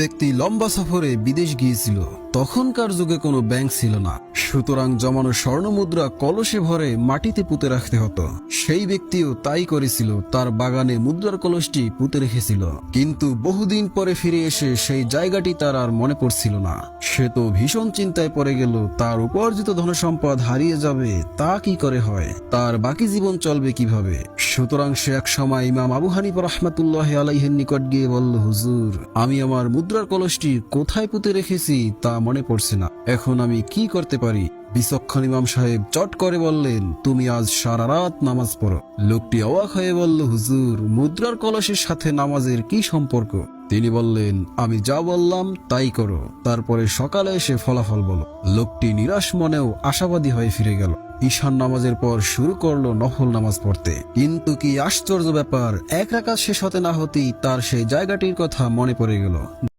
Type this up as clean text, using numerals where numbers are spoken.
ব্যক্তি লম্বা সফরে বিদেশ গিয়েছিল। তখনকার যুগে কোনো ব্যাংক ছিল না, সুতরাং জমানো স্বর্ণ মুদ্রা কলসে ভরে মাটিতে পুঁতে রাখতে হতো। সেই ব্যক্তিও তাই করেছিল, তার বাগানে মুদ্রার কলসটি পুঁতে রেখেছিল। কিন্তু বহুদিন পরে ফিরে এসে সেই জায়গাটি তার আর মনে পড়ছিল না। সে তো ভীষণ চিন্তায় পড়ে গেল, তার উপার্জিত ধনসম্পদ হারিয়ে যাবে, তা কি করে হয়, তার বাকি জীবন চলবে কিভাবে। সুতরাং সে এক সময় ইমাম আবু হানিফা রাহমাতুল্লাহ আলাইহির নিকট গিয়ে বলল, হুজুর, আমি আমার মুদ্রার কলসটি কোথায় পুঁতে রেখেছি তা মনে পড়ছে না, এখন আমি কি করতে পারি। বিচক্ষণ ইমাম সাহেব চট করে বললেন, তুমি আজ সারা রাত নামাজ পড়ো। লোকটি অবাক হয়ে বলল, হুজুর, মুদ্রার কলসের সাথে নামাজের কি সম্পর্ক? তিনি বললেন, আমি যা বললাম তাই করো, তারপরে সকালে এসে ফলাফল বলো। লোকটি নিরাশ মনেও আশাবাদী হয়ে ফিরে গেল। ঈশান নামাজের পর শুরু করলো নফল নামাজ পড়তে। কিন্তু কি আশ্চর্য ব্যাপার, এক রাকাত শেষ হতে না হতেই তার সেই জায়গাটির কথা মনে পড়ে গেল।